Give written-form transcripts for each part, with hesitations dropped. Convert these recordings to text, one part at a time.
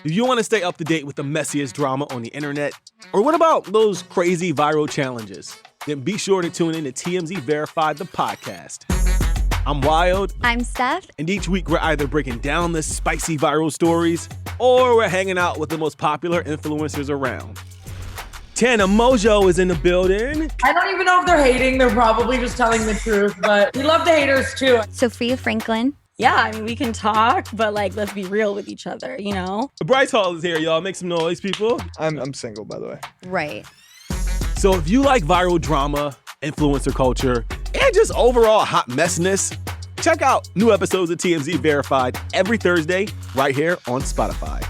Do you want to stay up to date with the messiest drama on the internet? Or what about those crazy viral challenges? Then be sure to tune in to TMZ Verified, the podcast. I'm Wild. I'm Steph. And each week we're either breaking down the spicy viral stories or we're hanging out with the most popular influencers around. Tana Mojo is in the building. I don't even know if they're hating. They're probably just telling the truth, but we love the haters too. Sophia Franklin. Yeah, I mean, we can talk, but let's be real with each other, you know? Bryce Hall is here, y'all. Make some noise, people. I'm single, by the way. Right. So if you like viral drama, influencer culture, and just overall hot messiness, check out new episodes of TMZ Verified every Thursday right here on Spotify.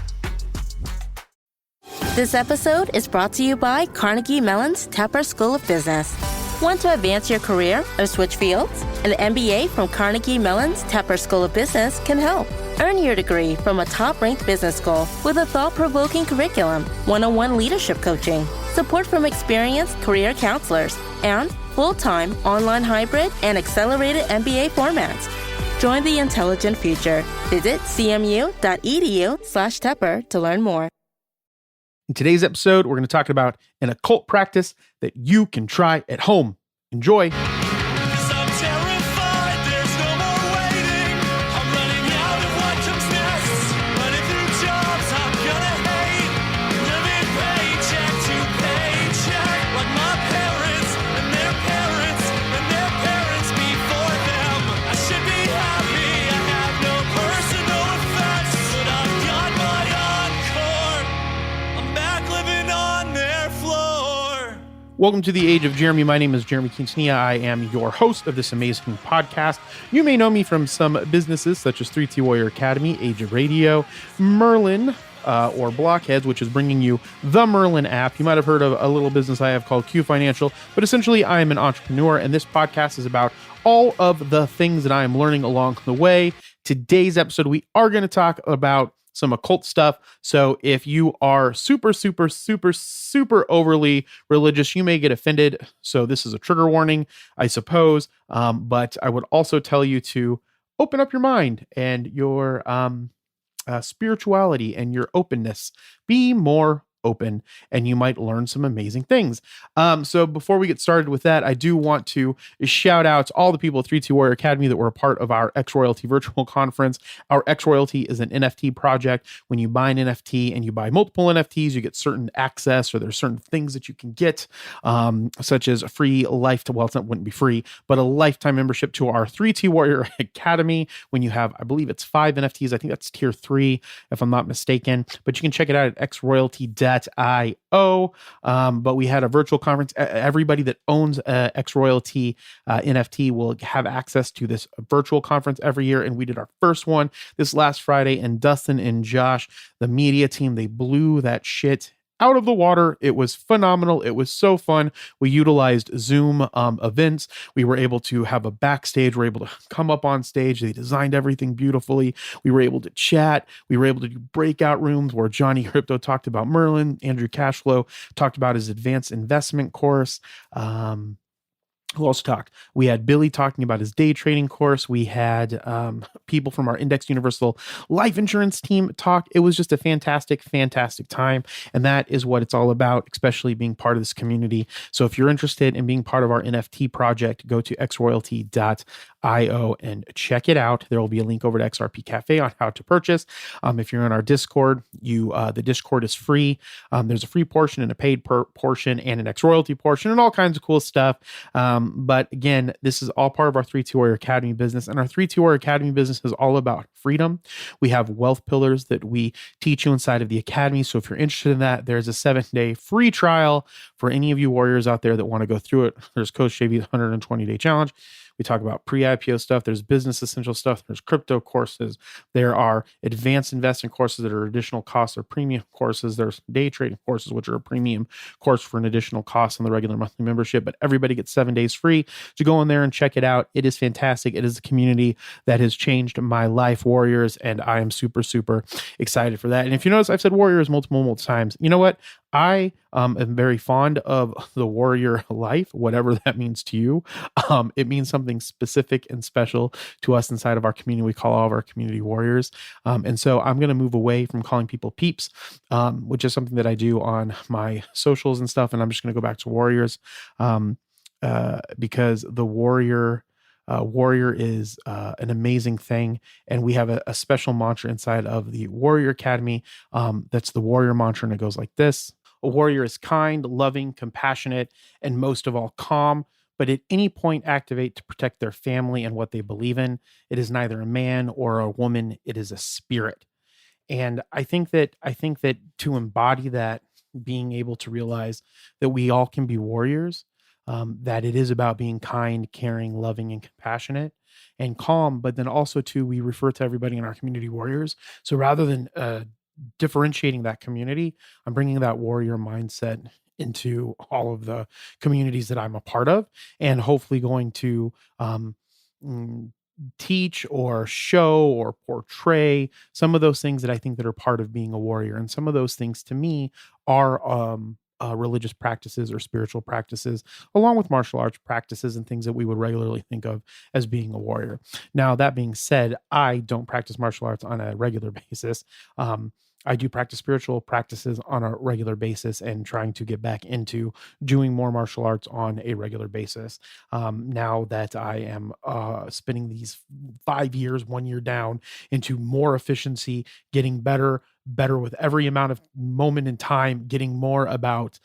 This episode is brought to you by Carnegie Mellon's Tepper School of Business. Want to advance your career or switch fields? An MBA from Carnegie Mellon's Tepper School of Business can help. Earn your degree from a top-ranked business school with a thought-provoking curriculum, one-on-one leadership coaching, support from experienced career counselors, and full-time, online hybrid, and accelerated MBA formats. Join the intelligent future. Visit cmu.edu/Tepper to learn more. In today's episode, we're going to talk about an occult practice that you can try at home. Enjoy. Welcome to the Age of Jeremy. My name is Jeremy Quintanilla. I am your host of this amazing podcast. You may know me from some businesses such as 3T Warrior Academy, Age of Radio, Merlin, or Blockheads, which is bringing you the Merlin app. You might have heard of a little business I have called Q Financial, but essentially I am an entrepreneur, and this podcast is about all of the things that I am learning along the way. Today's episode, we are going to talk about some occult stuff. So if you are super overly religious, you may get offended. So this is a trigger warning, I suppose. But I would also tell you to open up your mind and your spirituality and your openness. Be more open, and you might learn some amazing things. So before we get started with that, I do want to shout out to all the people at 3T Warrior Academy that were a part of our X Royalty virtual conference. Our X Royalty is an NFT project. When you buy an NFT and you buy multiple NFTs, you get certain access, or there's certain things that you can get, such as a free wouldn't be free, but a lifetime membership to our 3T Warrior Academy. When you have, I believe it's 5 NFTs. I think that's tier 3, if I'm not mistaken, but you can check it out at xroyalty.io. But we had a virtual conference. Everybody that owns X Royalty NFT will have access to this virtual conference every year. And we did our first one this last Friday, and Dustin and Josh, the media team, they blew that shit out of the water. It was phenomenal. It was so fun. We utilized Zoom events. We were able to have a backstage. We were able to come up on stage. They designed everything beautifully. We were able to chat. We were able to do breakout rooms where Johnny Crypto talked about Merlin. Andrew Cashflow talked about his advanced investment course. Who else talked? We had Billy talking about his day trading course. We had people from our Index Universal Life Insurance team talk. It was just a fantastic time. And that is what it's all about, especially being part of this community. So if you're interested in being part of our NFT project, go to xroyalty.io and check it out. There will be a link over to XRP Cafe on how to purchase. If you're in our Discord, the Discord is free. There's a free portion and a paid portion and an X Royalty portion and all kinds of cool stuff. But again, this is all part of our 3T Warrior Academy business, and our 3T Warrior Academy business is all about freedom. We have wealth pillars that we teach you inside of the Academy. So if you're interested in that, there's a 7-day free trial for any of you warriors out there that want to go through it. There's Coach JV's 120-day challenge. We talk about pre-IPO stuff. There's business essential stuff. There's crypto courses. There are advanced investing courses that are additional costs or premium courses. There's day trading courses, which are a premium course for an additional cost on the regular monthly membership. But everybody gets 7 days free to go in there and check it out. It is fantastic. It is a community that has changed my life, warriors, and I am super excited for that. And if you notice, I've said warriors multiple times. You know what? I am very fond of the warrior life, whatever that means to you. It means something specific and special to us inside of our community. We call all of our community warriors. And so I'm going to move away from calling people peeps, which is something that I do on my socials and stuff. And I'm just going to go back to warriors because the warrior is an amazing thing, and we have a special mantra inside of the Warrior Academy. That's the warrior mantra, and it goes like this: a warrior is kind, loving, compassionate, and most of all calm, but at any point activate to protect their family and what they believe in. It is neither a man or a woman, it is a spirit. And I think that to embody that, being able to realize that we all can be warriors, that it is about being kind, caring, loving, and compassionate and calm. But then also too, we refer to everybody in our community warriors. So rather than differentiating that community, I'm bringing that warrior mindset into all of the communities that I'm a part of, and hopefully going to teach or show or portray some of those things that I think that are part of being a warrior. And some of those things to me are religious practices or spiritual practices, along with martial arts practices and things that we would regularly think of as being a warrior. Now, that being said, I don't practice martial arts on a regular basis. I do practice spiritual practices on a regular basis and trying to get back into doing more martial arts on a regular basis. Now that I am spending these 5 years, 1 year down into more efficiency, getting better with every amount of moment in time, getting more about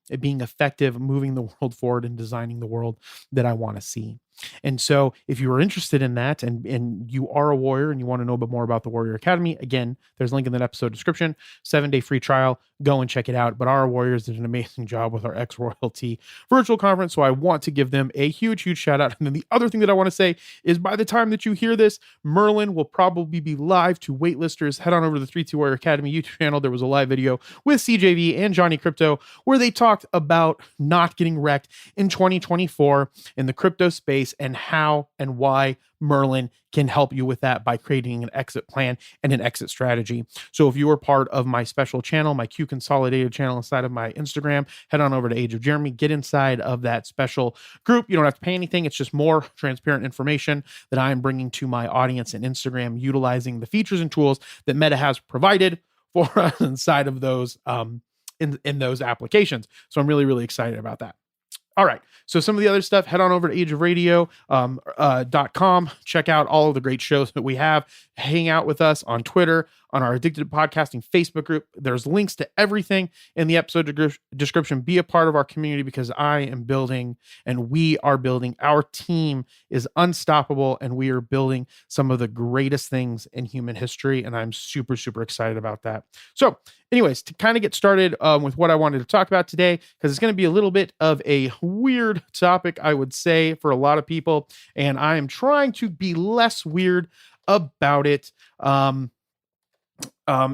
it being effective, moving the world forward and designing the world that I want to see. And so if you are interested in that and you are a warrior and you want to know a bit more about the Warrior Academy, again, there's a link in that episode description, 7-day free trial, go and check it out. But our warriors did an amazing job with our ex-royalty virtual conference. So I want to give them a huge, huge shout out. And then the other thing that I want to say is by the time that you hear this, Merlin will probably be live to waitlisters. Head on over to the 3-2 Warrior Academy YouTube channel. There was a live video with CJV and Johnny Crypto where they talked about not getting wrecked in 2024 in the crypto space, and how and why Merlin can help you with that by creating an exit plan and an exit strategy. So if you are part of my special channel, my Q Consolidated channel inside of my Instagram, head on over to Age of Jeremy, get inside of that special group. You don't have to pay anything. It's just more transparent information that I'm bringing to my audience in Instagram, utilizing the features and tools that Meta has provided for us inside of those in those applications. So I'm really, really excited about that. All right. So some of the other stuff, head on over to ageofradio.com. Check out all of the great shows that we have. Hang out with us on Twitter, on our Addicted to Podcasting Facebook group. There's links to everything in the episode description. Be a part of our community because I am building and we are building. Our team is unstoppable and we are building some of the greatest things in human history. And I'm super, super excited about that. So anyways, to kind of get started with what I wanted to talk about today, because it's going to be a little bit of a weird topic, I would say, for a lot of people. And I am trying to be less weird about it. And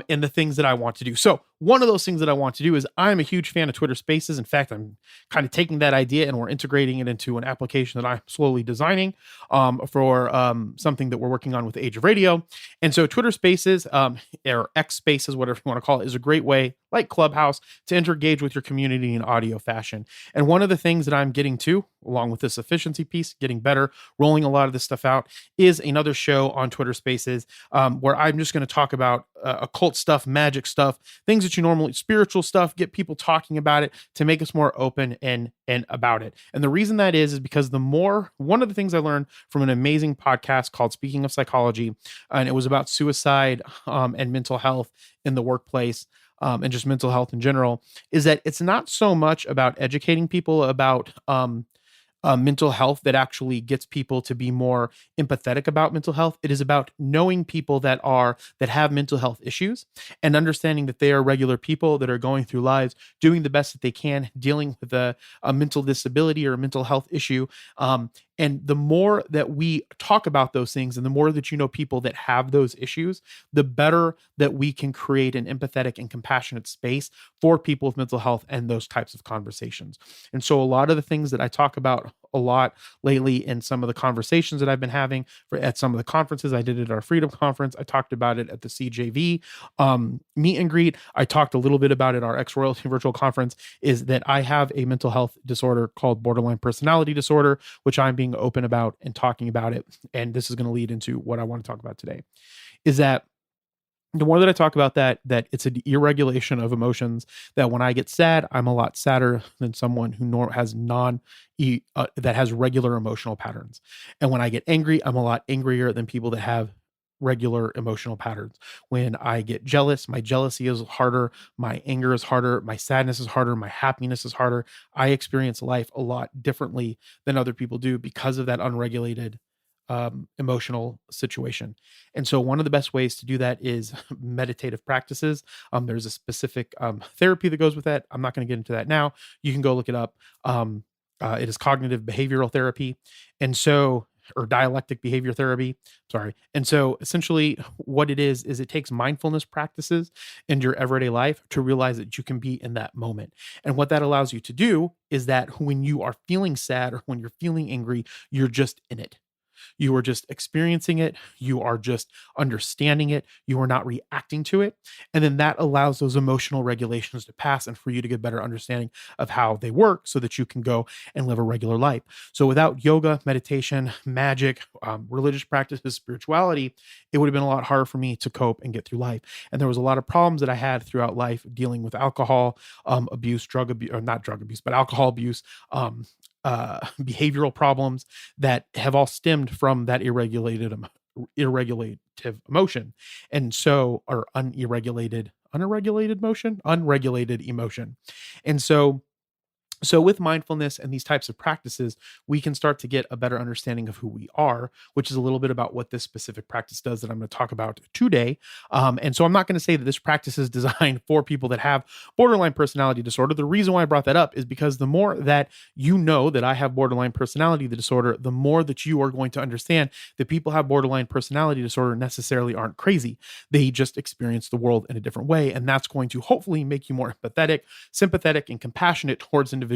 the things that I want to do. So one of those things that I want to do is I'm a huge fan of Twitter Spaces. In fact, I'm kind of taking that idea and we're integrating it into an application that I'm slowly designing for something that we're working on with Age of Radio. And so Twitter Spaces, or X Spaces, whatever you want to call it, is a great way, like Clubhouse, to interengage with your community in audio fashion. And one of the things that I'm getting to, along with this efficiency piece, getting better, rolling a lot of this stuff out, is another show on Twitter Spaces where I'm just going to talk about occult stuff, magic stuff, things that you normally, spiritual stuff, get people talking about it to make us more open and about it. And the reason that is because one of the things I learned from an amazing podcast called Speaking of Psychology, and it was about suicide and mental health in the workplace, and just mental health in general, is that it's not so much about educating people about mental health that actually gets people to be more empathetic about mental health. It is about knowing people that have mental health issues and understanding that they are regular people that are going through lives, doing the best that they can, dealing with a mental disability or a mental health issue. And the more that we talk about those things and the more that you know people that have those issues, the better that we can create an empathetic and compassionate space for people with mental health and those types of conversations. And so a lot of the things that I talk about a lot lately in some of the conversations that I've been having at some of the conferences. I did it at our Freedom Conference. I talked about it at the CJV meet and greet. I talked a little bit about it at our ex-royalty virtual conference, is that I have a mental health disorder called borderline personality disorder, which I'm being open about and talking about it. And this is going to lead into what I want to talk about today, is that the more that I talk about that it's an irregulation of emotions, that when I get sad, I'm a lot sadder than someone who has that has regular emotional patterns. And when I get angry, I'm a lot angrier than people that have regular emotional patterns. When I get jealous, my jealousy is harder, my anger is harder, my sadness is harder, my happiness is harder. I experience life a lot differently than other people do because of that unregulated emotional situation. And so one of the best ways to do that is meditative practices. There's a specific therapy that goes with that. I'm not going to get into that now. You can go look it up. It is cognitive behavioral therapy. And so, or dialectic behavior therapy. Sorry. And so essentially what it is it takes mindfulness practices in your everyday life to realize that you can be in that moment. And what that allows you to do is that when you are feeling sad or when you're feeling angry, you're just in it. You are just experiencing it. You are just understanding it. You are not reacting to it. And then that allows those emotional regulations to pass and for you to get better understanding of how they work so that you can go and live a regular life. So without yoga, meditation, magic, religious practices, spirituality, it would have been a lot harder for me to cope and get through life. And there was a lot of problems that I had throughout life dealing with alcohol abuse, drug abuse, or not drug abuse, but alcohol abuse, behavioral problems that have all stemmed from that irregulative emotion. And so, or unregulated emotion. And so with mindfulness and these types of practices, we can start to get a better understanding of who we are, which is a little bit about what this specific practice does that I'm going to talk about today. And so I'm not going to say that this practice is designed for people that have borderline personality disorder. The reason why I brought that up is because the more that you know that I have borderline personality disorder, the more that you are going to understand that people have borderline personality disorder necessarily aren't crazy. They just experience the world in a different way. And that's going to hopefully make you more empathetic, sympathetic, and compassionate towards individuals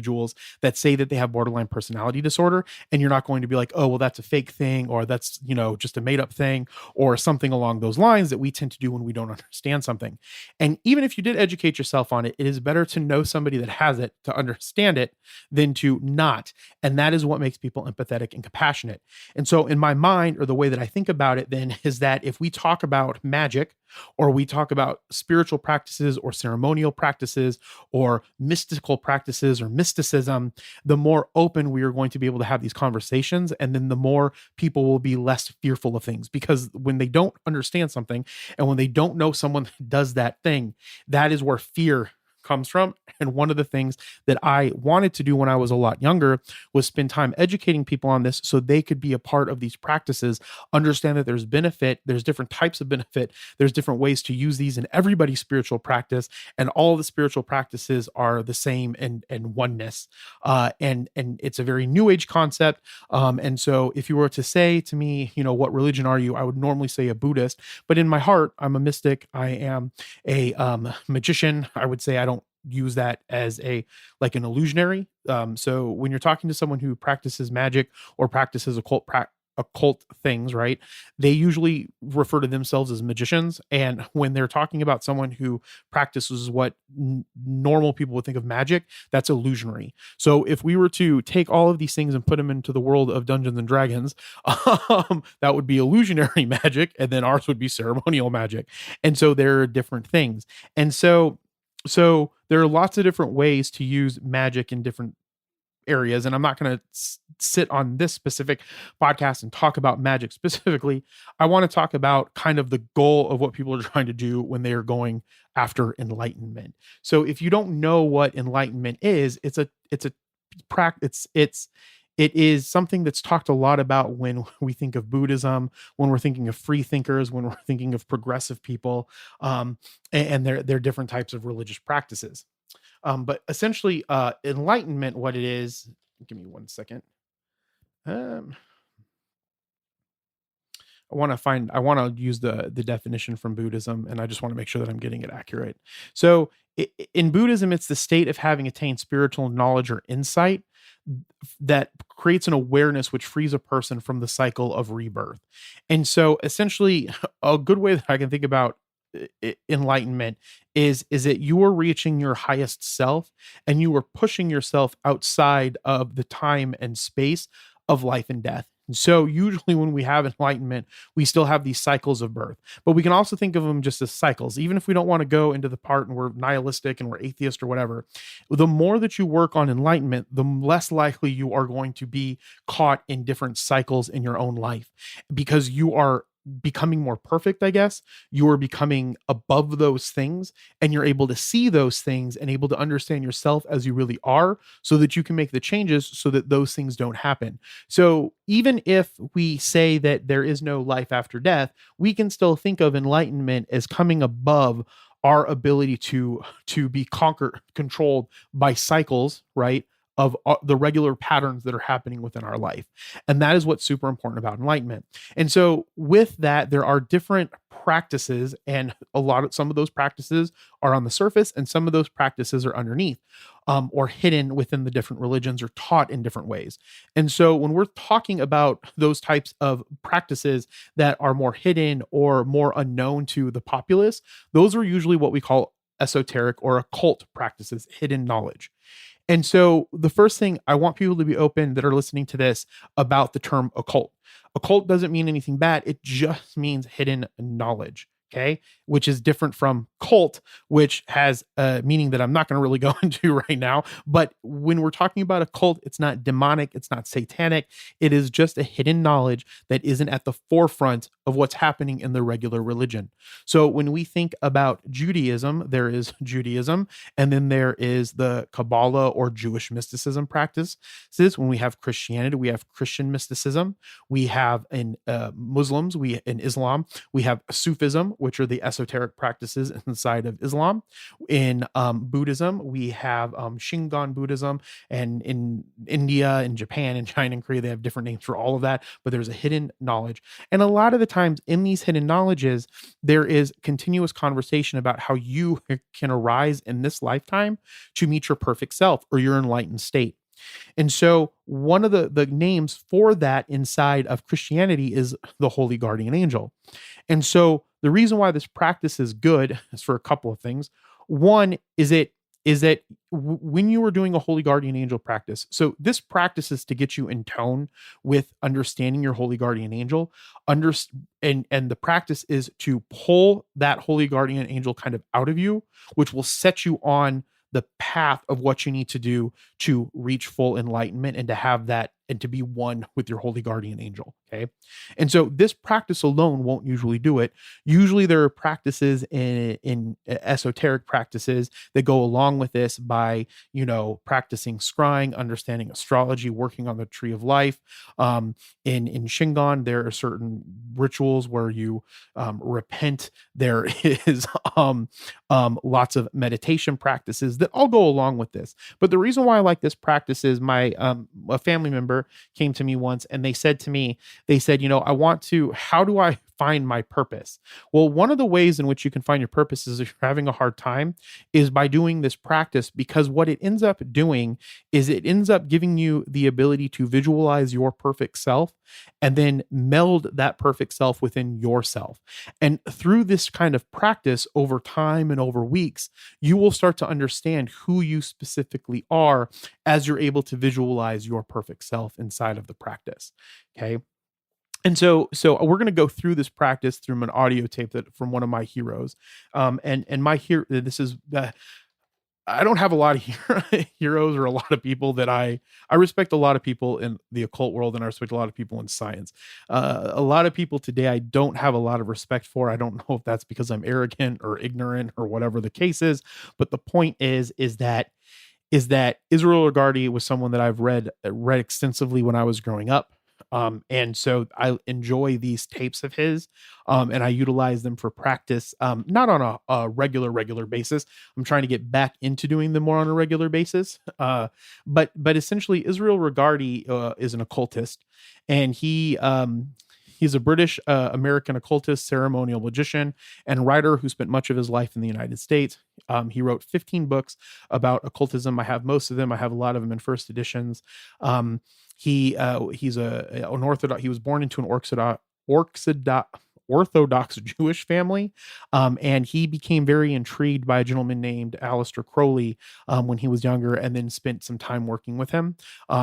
that say that they have borderline personality disorder. And you're not going to be like, oh, well, that's a fake thing, or that's, just a made up thing, or something along those lines that we tend to do when we don't understand something. And even if you did educate yourself on it, it is better to know somebody that has it to understand it than to not. And that is what makes people empathetic and compassionate. And so in my mind, or the way that I think about it then, is that if we talk about magic, or we talk about spiritual practices or ceremonial practices or mystical practices or mysticism, the more open we are going to be able to have these conversations. And then the more people will be less fearful of things, because when they don't understand something and when they don't know someone that does that thing, that is where fear comes from. And one of the things that I wanted to do when I was a lot younger was spend time educating people on this so they could be a part of these practices, understand that there's benefit, there's different types of benefit, there's different ways to use these in everybody's spiritual practice, and all the spiritual practices are the same and oneness. And it's a very new age concept. And so if you were to say to me, what religion are you? I would normally say a Buddhist, but in my heart, I'm a mystic. I am a magician. I would say I don't use that as like an illusionary. So when you're talking to someone who practices magic or practices occult things, right, they usually refer to themselves as magicians. And when they're talking about someone who practices what normal people would think of magic, that's illusionary. So if we were to take all of these things and put them into the world of Dungeons and Dragons, that would be illusionary magic, and then ours would be ceremonial magic. And so there are different things. And so there are lots of different ways to use magic in different areas. And I'm not going to sit on this specific podcast and talk about magic specifically. I want to talk about kind of the goal of what people are trying to do when they are going after enlightenment. So if you don't know what enlightenment is, it is something that's talked a lot about when we think of Buddhism, when we're thinking of free thinkers, when we're thinking of progressive people, and their different types of religious practices. But essentially, enlightenment, what it is, give me 1 second. I want to use the definition from Buddhism, and I just want to make sure that I'm getting it accurate. So in Buddhism, it's the state of having attained spiritual knowledge or insight that creates an awareness which frees a person from the cycle of rebirth. And so essentially a good way that I can think about enlightenment is that you are reaching your highest self and you are pushing yourself outside of the time and space of life and death. And so usually when we have enlightenment, we still have these cycles of birth, but we can also think of them just as cycles. Even if we don't want to go into the part and we're nihilistic and we're atheist or whatever, the more that you work on enlightenment, the less likely you are going to be caught in different cycles in your own life, because you are becoming more perfect, I guess. You are becoming above those things, and you're able to see those things and able to understand yourself as you really are, so that you can make the changes so that those things don't happen. So even if we say that there is no life after death, we can still think of enlightenment as coming above our ability to be controlled by cycles, right, of the regular patterns that are happening within our life. And that is what's super important about enlightenment. And so with that, there are different practices, and some of those practices are on the surface and some of those practices are underneath, or hidden within the different religions, or taught in different ways. And so when we're talking about those types of practices that are more hidden or more unknown to the populace, those are usually what we call esoteric or occult practices, hidden knowledge. And so the first thing I want people to be open that are listening to this about the term occult. Occult doesn't mean anything bad. It just means hidden knowledge. Okay. Which is different from cult, which has a meaning that I'm not going to really go into right now. But when we're talking about a cult, it's not demonic. It's not satanic. It is just a hidden knowledge that isn't at the forefront of what's happening in the regular religion. So when we think about Judaism, there is Judaism, and then there is the Kabbalah or Jewish mysticism practices. When we have Christianity, we have Christian mysticism. We have in Muslims, in Islam, we have Sufism, which are the esoteric practices inside of Islam. In Buddhism, we have Shingon Buddhism, and in India and Japan and China and Korea, they have different names for all of that, but there's a hidden knowledge. And a lot of the times in these hidden knowledges, there is continuous conversation about how you can arise in this lifetime to meet your perfect self or your enlightened state. And so one of the names for that inside of Christianity is the Holy Guardian Angel. And so the reason why this practice is good is for a couple of things. One is that when you are doing a Holy Guardian Angel practice, so this practice is to get you in tone with understanding your Holy Guardian Angel, and the practice is to pull that Holy Guardian Angel kind of out of you, which will set you on the path of what you need to do to reach full enlightenment and to have that and to be one with your Holy Guardian Angel. Okay. And so this practice alone won't usually do it. Usually there are practices in esoteric practices that go along with this by, practicing scrying, understanding astrology, working on the tree of life. In Shingon, there are certain rituals where you repent. There is lots of meditation practices that all go along with this. But the reason why I like this practice is a family member came to me once and they said, how do I find my purpose? Well, one of the ways in which you can find your purpose is if you're having a hard time is by doing this practice, because what it ends up doing is it ends up giving you the ability to visualize your perfect self and then meld that perfect self within yourself. And through this kind of practice over time and over weeks, you will start to understand who you specifically are as you're able to visualize your perfect self inside of the practice. Okay. And so we're going to go through this practice through an audio tape from one of my heroes. And my hero, this is, I don't have a lot of heroes or a lot of people that I respect a lot of people in the occult world, and I respect a lot of people in science. A lot of people today I don't have a lot of respect for. I don't know if that's because I'm arrogant or ignorant or whatever the case is. But the point is that Israel Regardie was someone that I've read extensively when I was growing up. And so I enjoy these tapes of his, and I utilize them for practice, not on a regular basis. I'm trying to get back into doing them more on a regular basis. But essentially Israel Regardie, is an occultist, and he He's a British American occultist, ceremonial magician, and writer who spent much of his life in the United States. He wrote 15 books about occultism. I have most of them. I have a lot of them in first editions. He's an Orthodox. He was born into an Orthodox Jewish family, and he became very intrigued by a gentleman named Aleister Crowley when he was younger, and then spent some time working with him.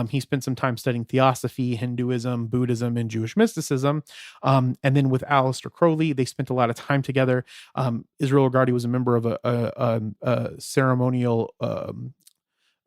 He spent some time studying theosophy, Hinduism, Buddhism, and Jewish mysticism. And then with Aleister Crowley, they spent a lot of time together. Israel Regardie was a member of a ceremonial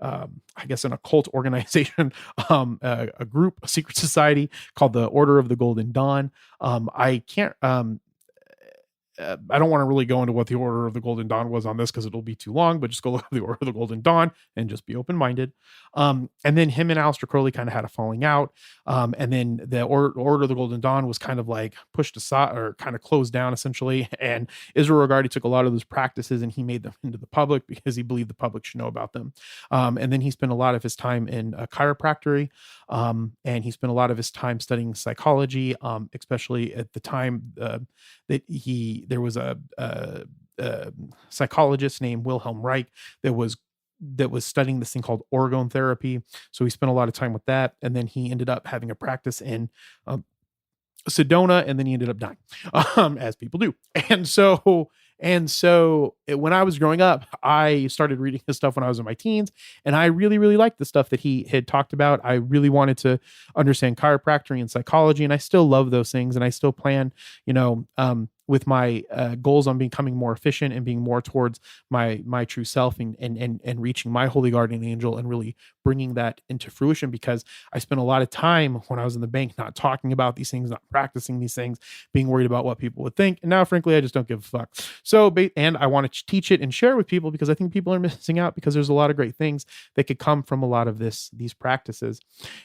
I guess an occult organization, a group, a secret society called the Order of the Golden Dawn. I can't, I don't want to really go into what the Order of the Golden Dawn was on this because it'll be too long, but just go look at the Order of the Golden Dawn and just be open-minded. And then him and Aleister Crowley kind of had a falling out. And then the Order of the Golden Dawn was kind of like pushed aside or kind of closed down essentially. And Israel Regardie took a lot of those practices and he made them into the public because he believed the public should know about them. And then he spent a lot of his time in chiropractic, and he spent a lot of his time studying psychology, especially at the time that there was a psychologist named Wilhelm Reich that was studying this thing called orgone therapy. So he spent a lot of time with that. And then he ended up having a practice in Sedona, and then he ended up dying, as people do. And so when I was growing up, I started reading his stuff when I was in my teens, and I really, really liked the stuff that he had talked about. I really wanted to understand chiropractic and psychology, and I still love those things. And I still plan, with my goals on becoming more efficient and being more towards my true self and reaching my holy guardian angel and really bringing that into fruition, because I spent a lot of time when I was in the bank not talking about these things, not practicing these things, being worried about what people would think. And now, frankly, I just don't give a fuck. So, and I want to teach it and share with people because I think people are missing out, because there's a lot of great things that could come from a lot of these practices.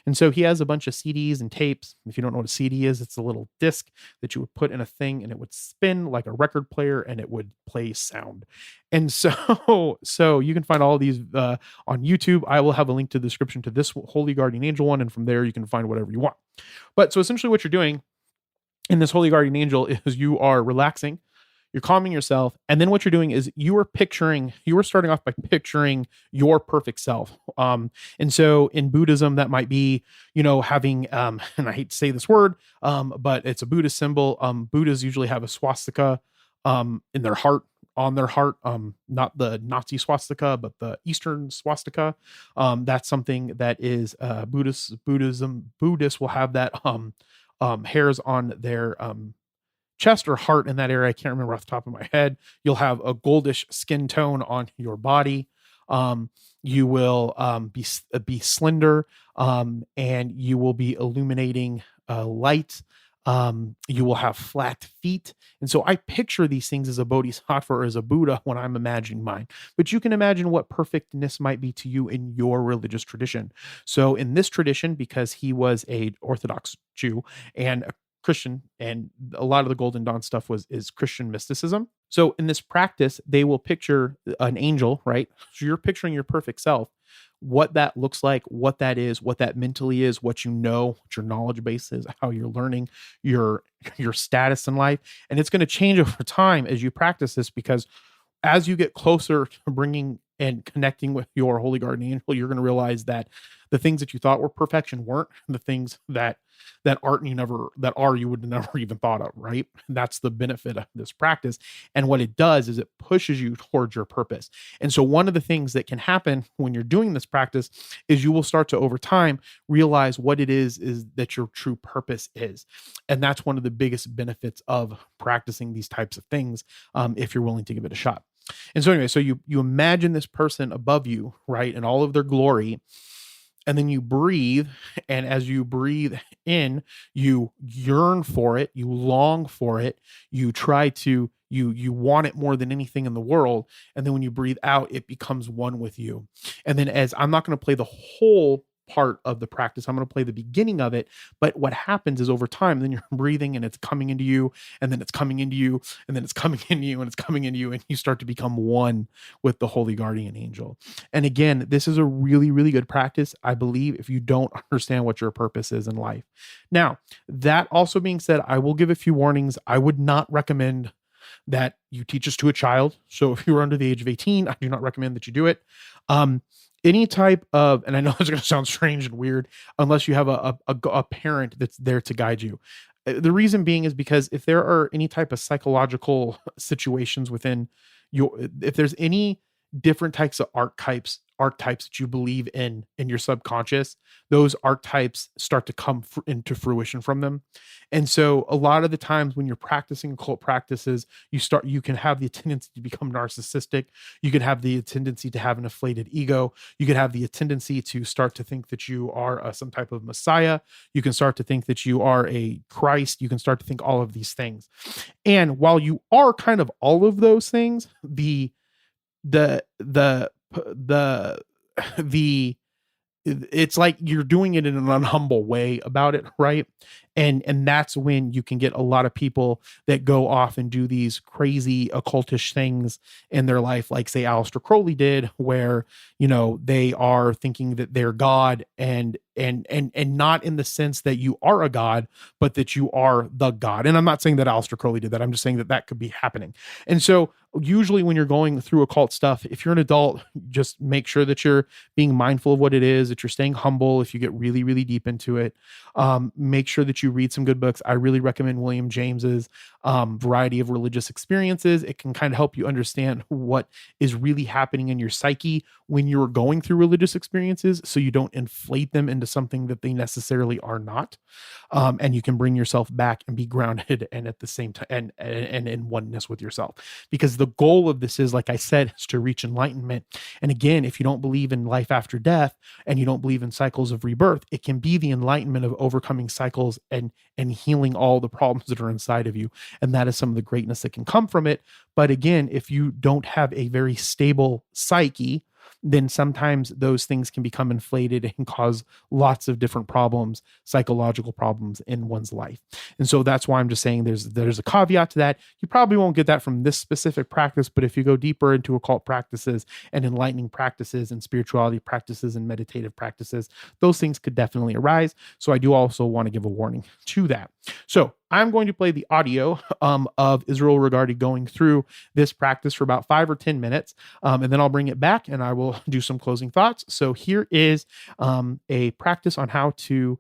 And so he has a bunch of CDs and tapes. If you don't know what a CD is, it's a little disc that you would put in a thing and it would spin like a record player and it would play sound. And so you can find all of these on YouTube. I will have a link to the description to this Holy Guardian Angel one, and from there you can find whatever you want. But so essentially what you're doing in this Holy Guardian Angel is you are relaxing, you're calming yourself, and then what you're doing is you are starting off by picturing your perfect self. And so in Buddhism, that might be, having, and I hate to say this word, but it's a Buddhist symbol. Buddhas usually have a swastika in their heart, on their heart, not the Nazi swastika, but the Eastern swastika. That's something that is Buddhists will have that hairs on their chest or heart in that area. I can't remember off the top of my head. You'll have a goldish skin tone on your body. You will be slender, and you will be illuminating light. You will have flat feet. And so I picture these things as a bodhisattva or as a Buddha when I'm imagining mine. But you can imagine what perfectness might be to you in your religious tradition. So in this tradition, because he was a Orthodox Jew and a Christian, and a lot of the Golden Dawn stuff is Christian mysticism. So in this practice, they will picture an angel, right? So you're picturing your perfect self, what that looks like, what that is, what that mentally is, what you know, what your knowledge base is, how you're learning, your status in life. And it's going to change over time as you practice this, because as you get closer to bringing and connecting with your holy guardian angel, you're going to realize that the things that you thought were perfection weren't. The things that aren't, you would have never even thought of, right? And that's the benefit of this practice. And what it does is it pushes you towards your purpose. And so one of the things that can happen when you're doing this practice is you will start to, over time, realize what it is that your true purpose is. And that's one of the biggest benefits of practicing these types of things, if you're willing to give it a shot. And so anyway, so you imagine this person above you, right, in all of their glory, and then you breathe, and as you breathe in, you yearn for it, you long for it, you try to, you want it more than anything in the world, and then when you breathe out, it becomes one with you. And then, as I'm not going to play the whole part of the practice. I'm going to play the beginning of it, but what happens is over time, then you're breathing and it's coming into you, and then it's coming into you, and then it's coming into you, and it's coming into you, and you start to become one with the holy guardian angel. And again, this is a really, really good practice, I believe, if you don't understand what your purpose is in life. Now, that also being said, I will give a few warnings. I would not recommend that you teach this to a child. So if you're under the age of 18, I do not recommend that you do it. Any type of, and I know it's going to sound strange and weird, unless you have a parent that's there to guide you. The reason being is because if there are any type of psychological situations within if there's any different types of archetypes that you believe in your subconscious, those archetypes start to come into fruition from them. And so a lot of the times when you're practicing occult practices, you can have the tendency to become narcissistic. You can have the tendency to have an inflated ego. You can have the tendency to start to think that you are some type of Messiah. You can start to think that you are a Christ. You can start to think all of these things. And while you are kind of all of those things, it's like you're doing it in an unhumble way about it, right? And that's when you can get a lot of people that go off and do these crazy occultish things in their life, like say Aleister Crowley did, where they are thinking that they're God, and not in the sense that you are a god, but that you are the God. And I'm not saying that Aleister Crowley did that. I'm just saying that could be happening. And so usually when you're going through occult stuff, if you're an adult, just make sure that you're being mindful of what it is, that you're staying humble. If you get really, really deep into it, make sure that you read some good books. I really recommend William James's Variety of Religious Experiences. It can kind of help you understand what is really happening in your psyche when you're going through religious experiences, so you don't inflate them into something that they necessarily are not. And you can bring yourself back and be grounded and at the same time and in oneness with yourself. Because the goal of this is, like I said, is to reach enlightenment. And again, if you don't believe in life after death and you don't believe in cycles of rebirth, it can be the enlightenment of overcoming cycles and healing all the problems that are inside of you. And that is some of the greatness that can come from it. But again, if you don't have a very stable psyche, then sometimes those things can become inflated and cause lots of different problems, psychological problems in one's life. And so that's why I'm just saying there's a caveat to that. You probably won't get that from this specific practice, but if you go deeper into occult practices and enlightening practices and spirituality practices and meditative practices, those things could definitely arise. So I do also want to give a warning to that. So I'm going to play the audio of Israel Regardie going through this practice for about 5 or 10 minutes, and then I'll bring it back and I will do some closing thoughts. So here is a practice on how to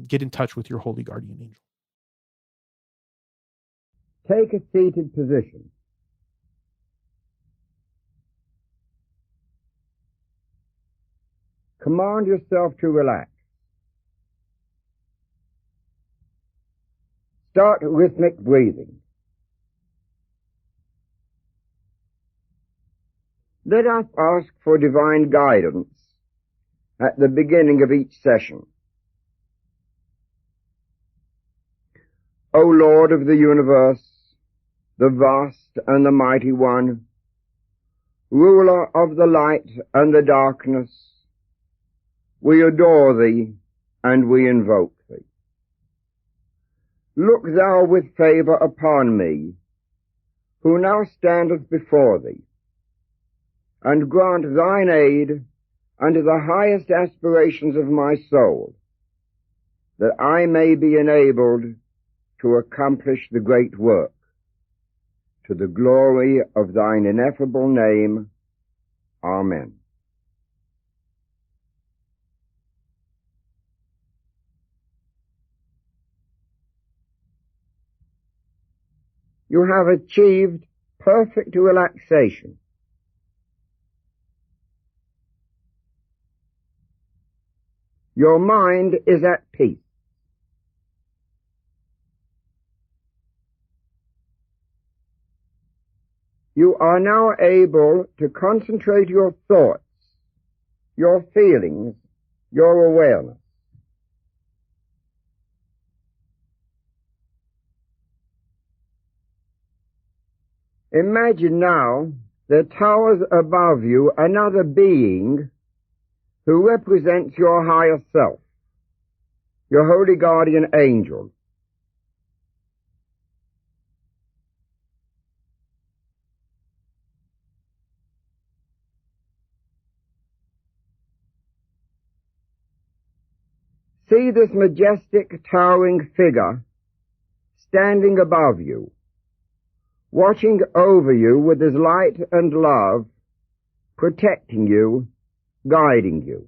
get in touch with your holy guardian angel. Take a seated position. Command yourself to relax. Start rhythmic breathing. Let us ask for divine guidance at the beginning of each session. O Lord of the universe, the vast and the mighty one, ruler of the light and the darkness, we adore thee and we invoke thee. Look thou with favour upon me, who now standeth before thee, and grant thine aid unto the highest aspirations of my soul, that I may be enabled to accomplish the great work, to the glory of thine ineffable name. Amen. You have achieved perfect relaxation. Your mind is at peace. You are now able to concentrate your thoughts, your feelings, your awareness. Imagine now there towers above you another being who represents your higher self, your holy guardian angel. See this majestic, towering figure standing above you, watching over you with his light and love, protecting you, guiding you.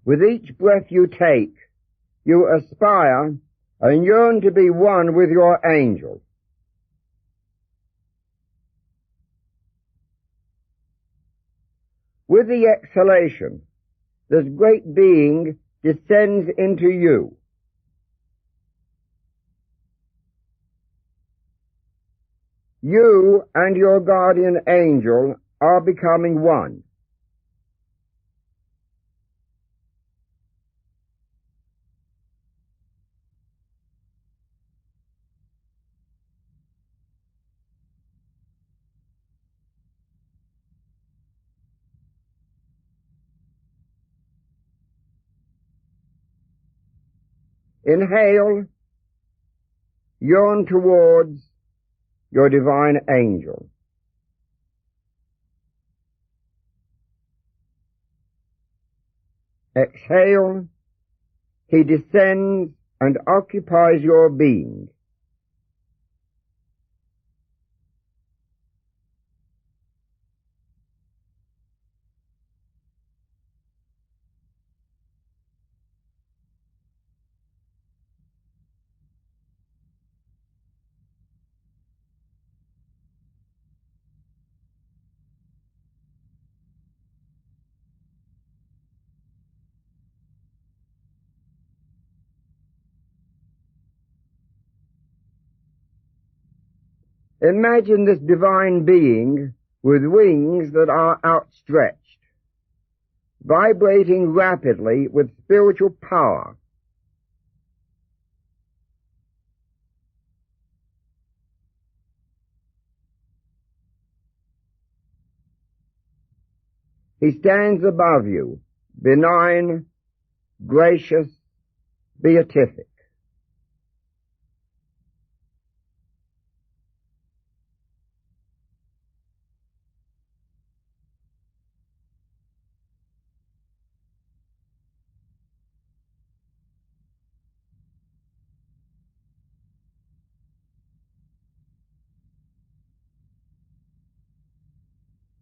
With each breath you take, you aspire and yearn to be one with your angel. With the exhalation, this great being descends into you. You and your guardian angel are becoming one. Inhale, yearn towards your divine angel. Exhale, he descends and occupies your being. Imagine this divine being with wings that are outstretched, vibrating rapidly with spiritual power. He stands above you, benign, gracious, beatific.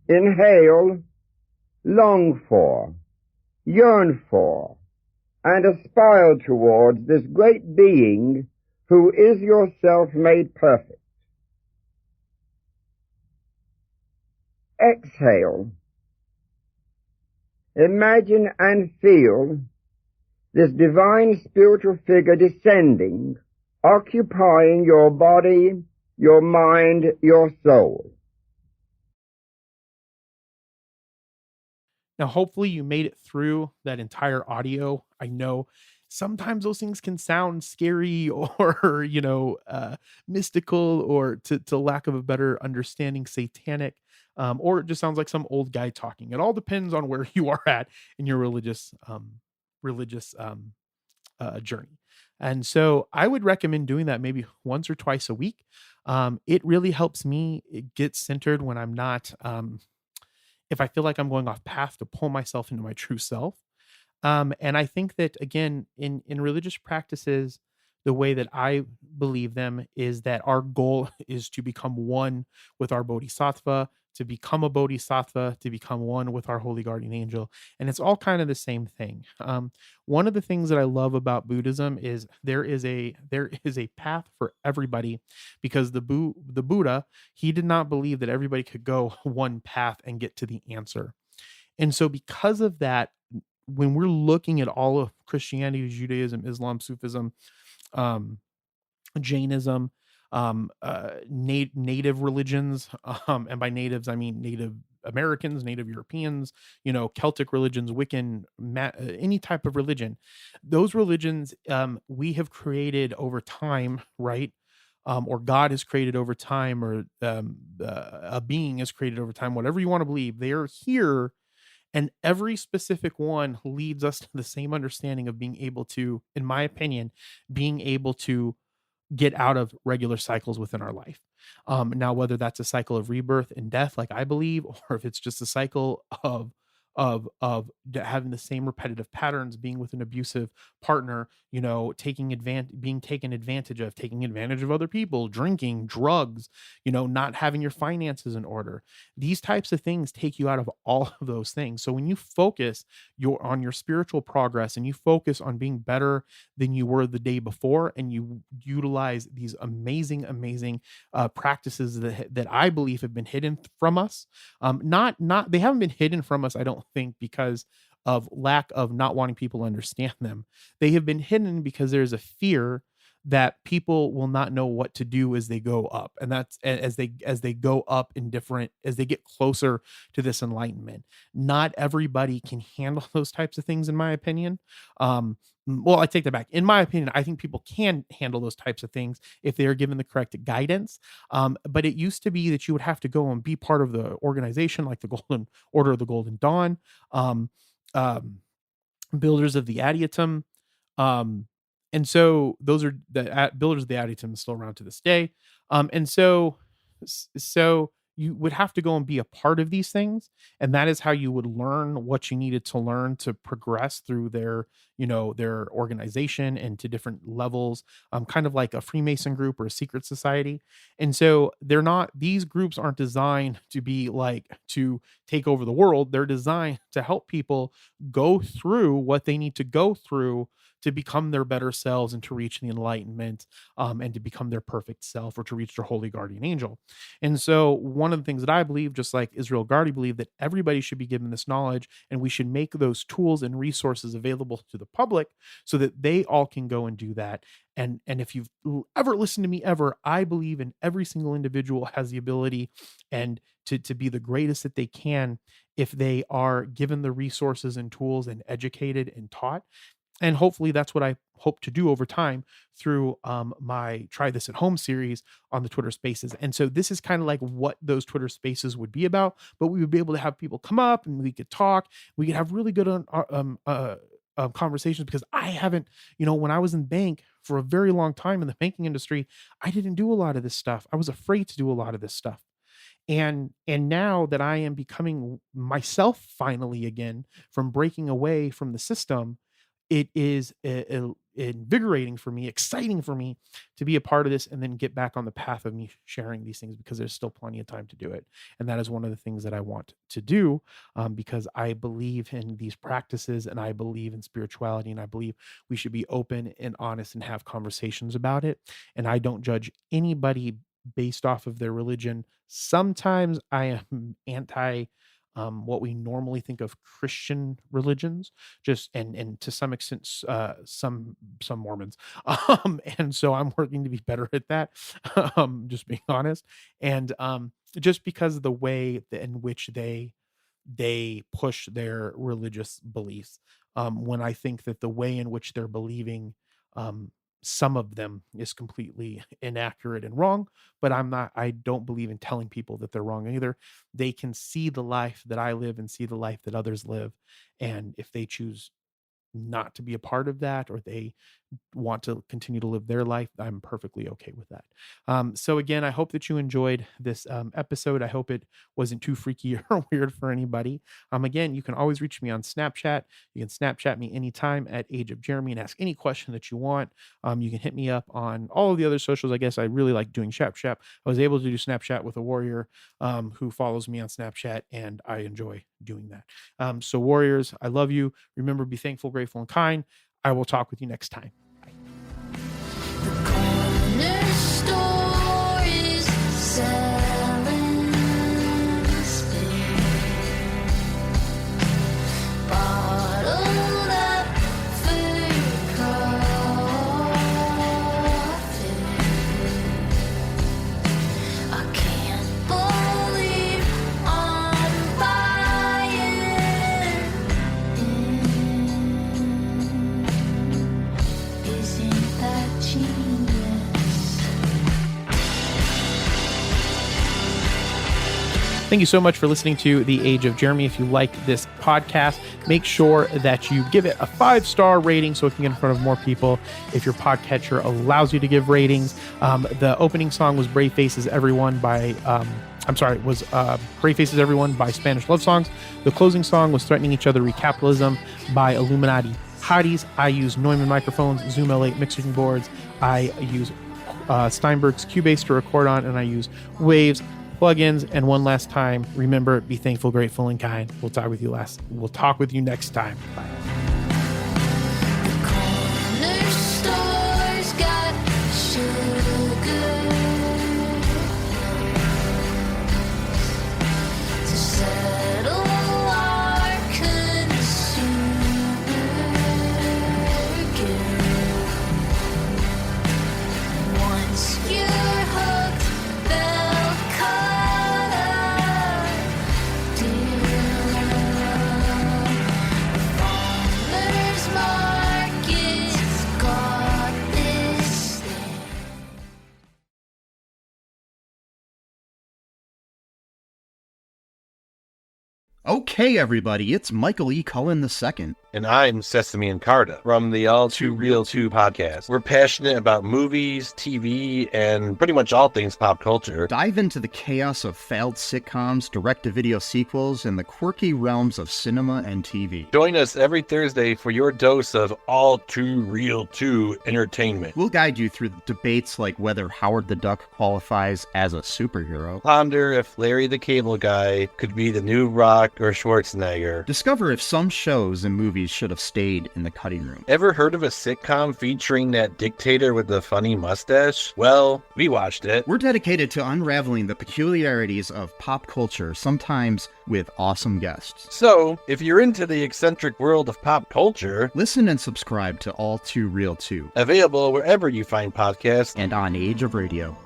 Inhale, long for, yearn for, and aspire towards this great being who is yourself made perfect. Exhale, imagine and feel this divine spiritual figure descending, occupying your body, your mind, your soul. Now, hopefully you made it through that entire audio. I know sometimes those things can sound scary or, mystical or to lack of a better understanding, satanic, or it just sounds like some old guy talking. It all depends on where you are at in your religious journey. And so I would recommend doing that maybe once or twice a week. It really helps me get centered when I'm not, if I feel like I'm going off path, to pull myself into my true self. And I think that again, in religious practices, the way that I believe them is that our goal is to become one with our bodhisattva, to become a bodhisattva, to become one with our holy guardian angel, and it's all kind of the same thing. One of the things that I love about Buddhism is there is a path for everybody, because the Buddha, he did not believe that everybody could go one path and get to the answer. And so because of that, when we're looking at all of Christianity, Judaism, Islam, Sufism, um, Jainism, native religions, and by natives I mean Native Americans, Native Europeans, Celtic religions, Wiccan, any type of religion. Those religions, we have created over time, right? Or God has created over time, or a being has created over time, whatever you want to believe. They are here, and every specific one leads us to the same understanding of being able to, in my opinion, being able to get out of regular cycles within our life. Now, whether that's a cycle of rebirth and death, like I believe, or if it's just a cycle of having the same repetitive patterns, being with an abusive partner, being taken advantage of, taking advantage of other people, drinking, drugs, not having your finances in order. These types of things take you out of all of those things. So when you focus on your spiritual progress, and you focus on being better than you were the day before, and you utilize these amazing practices that I believe have been hidden from us, they haven't been hidden from us, I don't think, because of lack of not wanting people to understand them. They have been hidden because there's a fear that people will not know what to do as they go up, and that's as they go up as they get closer to this enlightenment. Not everybody can handle those types of things, in my opinion. Well, I take that back. In my opinion, I think people can handle those types of things if they are given the correct guidance. But it used to be that you would have to go and be part of the organization, like the Golden Order of the Golden Dawn, Builders of the Adiatum. And so those are the Builders of the Adiatum is still around to this day. And so you would have to go and be a part of these things, and that is how you would learn what you needed to learn to progress through their organization and to different levels, kind of like a Freemason group or a secret society. And so these groups aren't designed to be like to take over the world. They're designed to help people go through what they need to go through to become their better selves and to reach the enlightenment, and to become their perfect self, or to reach their holy guardian angel. And so one of the things that I believe, just like Israel Regardie believed, that everybody should be given this knowledge, and we should make those tools and resources available to the public so that they all can go and do that. And if you've ever listened to me ever, I believe in every single individual has the ability and to be the greatest that they can if they are given the resources and tools and educated and taught. And hopefully that's what I hope to do over time through my Try This at Home series on the Twitter Spaces. And so this is kind of like what those Twitter Spaces would be about, but we would be able to have people come up and we could talk. We could have really good conversations, because I haven't, when I was in bank for a very long time in the banking industry, I didn't do a lot of this stuff. I was afraid to do a lot of this stuff. And now that I am becoming myself finally again, from breaking away from the system, it is invigorating for me, exciting for me to be a part of this, and then get back on the path of me sharing these things, because there's still plenty of time to do it. And that is one of the things that I want to do, because I believe in these practices, and I believe in spirituality, and I believe we should be open and honest and have conversations about it. And I don't judge anybody based off of their religion. Sometimes I am anti what we normally think of Christian religions, just and to some extent some Mormons, and so I'm working to be better at that, just being honest. And just because of the way in which they push their religious beliefs, when I think that the way in which they're believing, some of them, is completely inaccurate and wrong. But I don't believe in telling people that they're wrong either. They can see the life that I live and see the life that others live. And if they choose not to be a part of that, or they want to continue to live their life, I'm perfectly okay with that. So again, I hope that you enjoyed this episode. I hope it wasn't too freaky or weird for anybody. Again, you can always reach me on Snapchat. You can Snapchat me anytime at Age of Jeremy and ask any question that you want. You can hit me up on all of the other socials. I guess I really like doing Snapchat. I was able to do Snapchat with a warrior who follows me on Snapchat, and I enjoy doing that. So warriors, I love you. Remember, be thankful, grateful, and kind. I will talk with you next time. Thank you so much for listening to The Age of Jeremy. If you liked this podcast, make sure that you give it a 5-star rating so it can get in front of more people. If your podcatcher allows you to give ratings, the opening song was Brave Faces Everyone by Brave Faces Everyone by Spanish Love Songs. The closing song was Threatening Each Other Recapitalism by Illuminati Hotties. I use Neumann microphones, Zoom L8 mixing boards. I use Steinberg's Cubase to record on, and I use Waves plugins. And one last time, remember, be thankful, grateful, and kind. We'll talk with you next time. Bye. Okay, everybody, it's Michael E. Cullen II. And I'm Sesame and Carta from the All Too Real 2 podcast. We're passionate about movies, TV, and pretty much all things pop culture. Dive into the chaos of failed sitcoms, direct-to-video sequels, and the quirky realms of cinema and TV. Join us every Thursday for your dose of All Too Real 2 entertainment. We'll guide you through debates like whether Howard the Duck qualifies as a superhero. Ponder if Larry the Cable Guy could be the new Rock or Schwarzenegger. Discover if some shows and movies should have stayed in the cutting room. Ever heard of a sitcom featuring that dictator with the funny mustache? Well, we watched it. We're dedicated to unraveling the peculiarities of pop culture, sometimes with awesome guests. So, if you're into the eccentric world of pop culture, listen and subscribe to All Too Real 2. Available wherever you find podcasts and on Age of Radio.